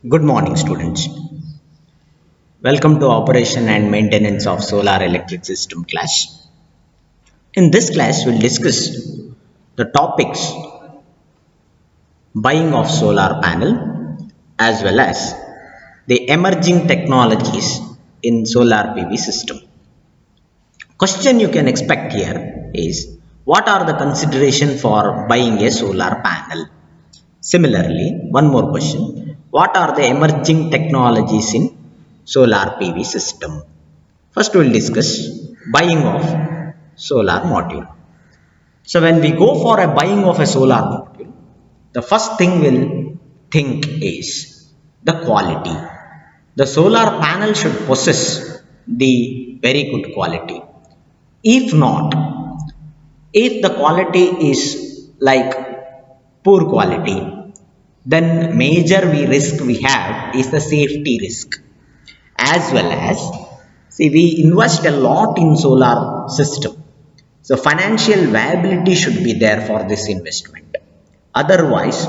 Good morning, students. Welcome to Operation and Maintenance of Solar Electric System class. In this class, we'll discuss the topics buying of solar panel as well as the emerging technologies in solar PV system. Question you can expect here is what are the consideration for buying a solar panel? Similarly, one more question. What are the emerging technologies in solar PV system? First, we will discuss buying of solar module. So, when we go for a buying of a solar module, the first thing we'll think is the quality. The solar panel should possess the very good quality. If not, if the quality is like poor quality, then major risk we have is the safety risk, as well as see we invest a lot in solar system, so financial viability should be there for this investment. Otherwise,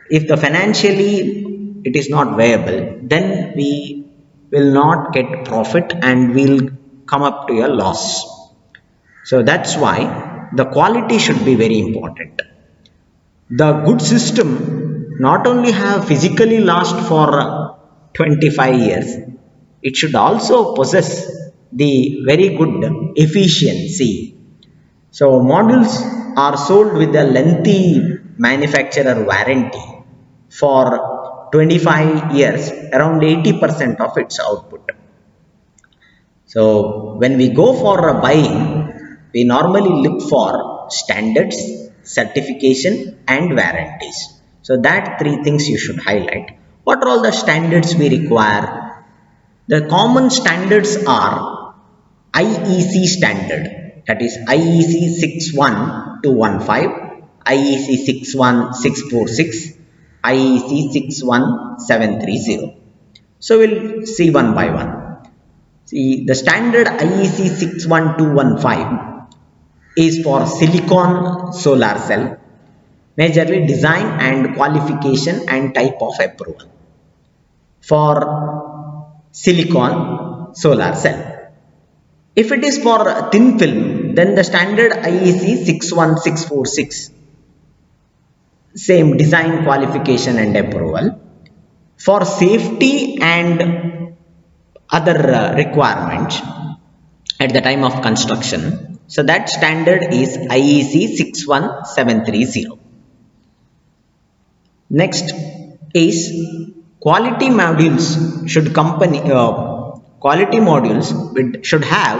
if the financially it is not viable, then we will not get profit and we'll come up to a loss. So that's why the quality should be very important. The good system not only have physically last for 25 years, it should also possess the very good efficiency. So modules are sold with a lengthy manufacturer warranty for 25 years, around 80% of its output. So when we go for a buying, we normally look for standards, certification and warranties. So that three things you should highlight. What are all the standards we require? The common standards are IEC standard, that is IEC 61215, IEC 61646, IEC 61730. So we'll see one by one. See, the standard IEC 61215 is for silicon solar cell, majorly design and qualification and type of approval for silicon solar cell. If it is for thin film, then the standard IEC 61646, same design, qualification and approval. For safety and other requirements at the time of construction, so that standard is IEC 61730. Next is quality modules should have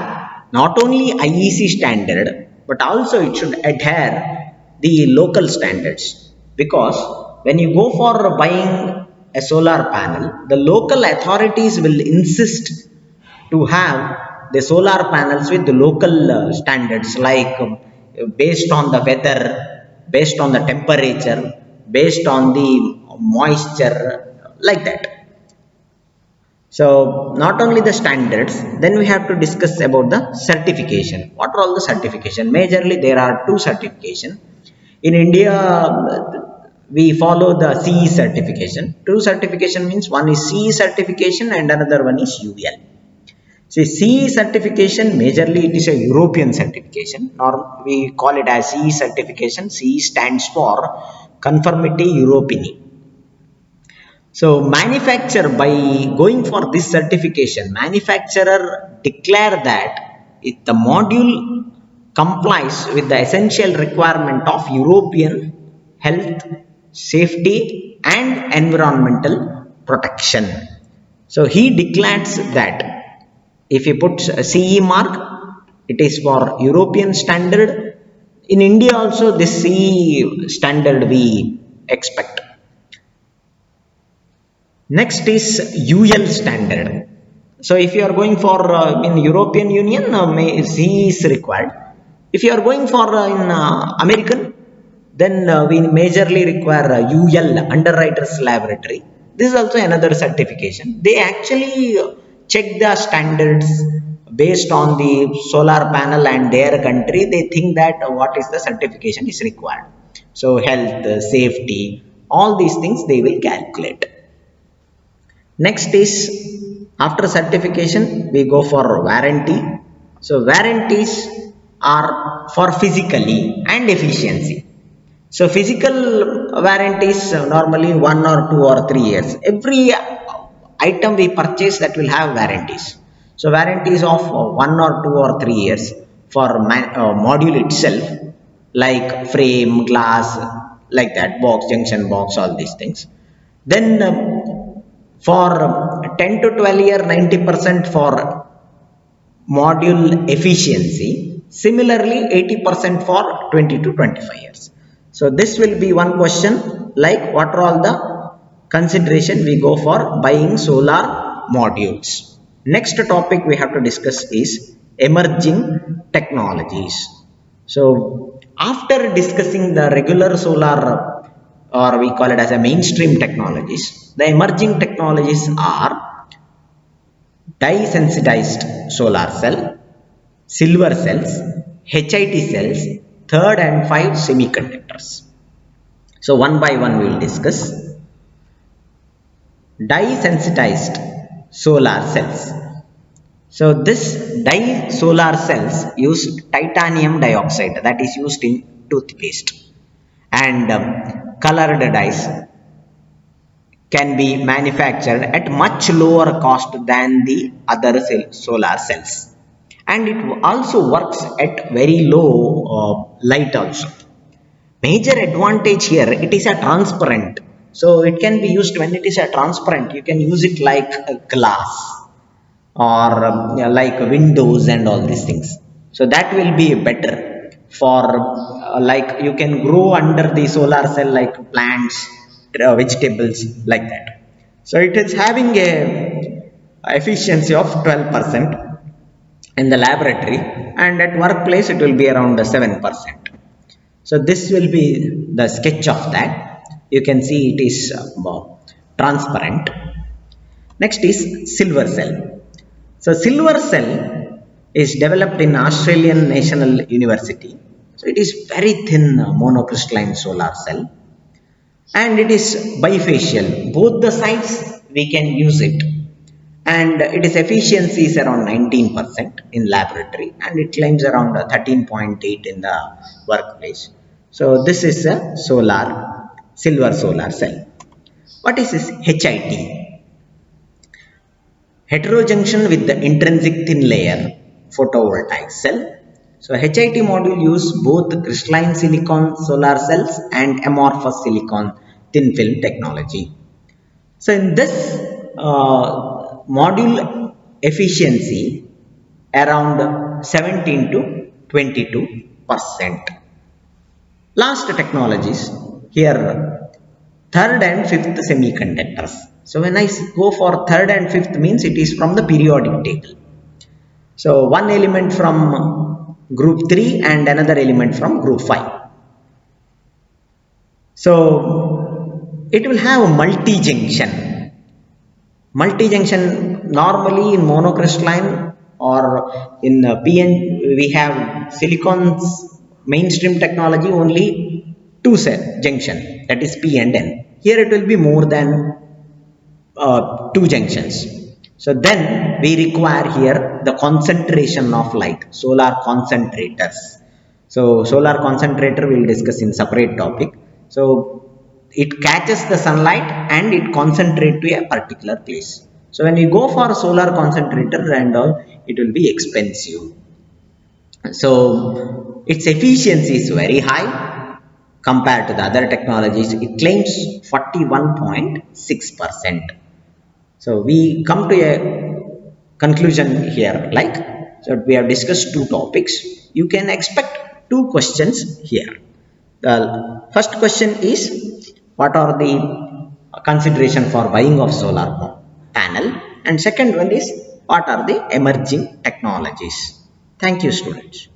not only IEC standard but also it should adhere the local standards, because when you go for buying a solar panel, the local authorities will insist to have the solar panels with the local standards, like based on the weather, based on the temperature, based on the moisture, like that. So not only the standards, then we have to discuss about the certification. What are all the certification? Majorly there are two certification. In India, we follow the CE certification. Two certification means one is CE certification and another one is UL. See, CE certification, majorly it is a European certification, or we call it as CE certification. CE stands for Conformity Européenne. So manufacturer, by going for this certification, manufacturer declare that if the module complies with the essential requirement of European health, safety and environmental protection. So he declares that if he puts a CE mark, it is for European standard. In India also this CE standard we expect. Next is UL standard. So if you are going for in European Union, CE is required. If you are going for in American, then we majorly require UL, Underwriters Laboratory. This is also another certification. They actually check the standards based on the solar panel and their country. They think that what is the certification is required. So health, safety, all these things they will calculate. Next is after certification we go for warranty. So warranties are for physically and efficiency. So physical warranties normally 1 or 2 or 3 years. Every item we purchase that will have warranties. So warranties of 1 or 2 or 3 years for module itself, like frame, glass, like that, box, junction box, all these things. Then for 10 to 12 year, 90% for module efficiency. Similarly, 80% for 20 to 25 years. So this will be one question, like what are all the consideration we go for buying solar modules. Next topic we have to discuss is emerging technologies. So after discussing the regular solar, or we call it as a mainstream technologies, the emerging technologies are dye-sensitized solar cell, silver cells, HIT cells, third and 5 semiconductors. So one by one we will discuss. Dye-sensitized solar cells. So this dye solar cells use titanium dioxide that is used in toothpaste, and colored dyes can be manufactured at much lower cost than the other solar cells, and it also works at very low light also. Major advantage here, it is a transparent, so it can be used when it is a transparent, you can use it like a glass, or yeah, like windows and all these things. So that will be better for like you can grow under the solar cell like plants, vegetables, like that. So it is having a efficiency of 12% in the laboratory, and at workplace it will be around 7%. So this will be the sketch of that. You can see it is transparent. Next is silver cell. So silver cell is developed in Australian National University. So it is very thin monocrystalline solar cell, and it is bifacial. Both the sides we can use it, and its efficiency is around 19% in laboratory, and it claims around 13.8 in the workplace. So this is a silver solar cell. What is this HIT? Heterojunction with the intrinsic thin layer photovoltaic cell. So HIT module use both crystalline silicon solar cells and amorphous silicon thin film technology. So in this module efficiency around 17 to 22%. Last technologies here, third and fifth semiconductors. So when I go for third and fifth means it is from the periodic table. So one element from group 3 and another element from group 5. So it will have a multi-junction. Multi-junction normally in monocrystalline or in PN we have silicon's mainstream technology only two cell junction, that is P and N. Here it will be more than two junctions. So then we require here the concentration of light, solar concentrators. So solar concentrator we will discuss in separate topic. So it catches the sunlight and it concentrates to a particular place. So when you go for a solar concentrator and all, it will be expensive. So its efficiency is very high compared to the other technologies. It claims 41.6%. So we come to a conclusion here, like, so we have discussed two topics. You can expect two questions here. The first question is, what are the consideration for buying of solar panel? And second one is, what are the emerging technologies? Thank you, students.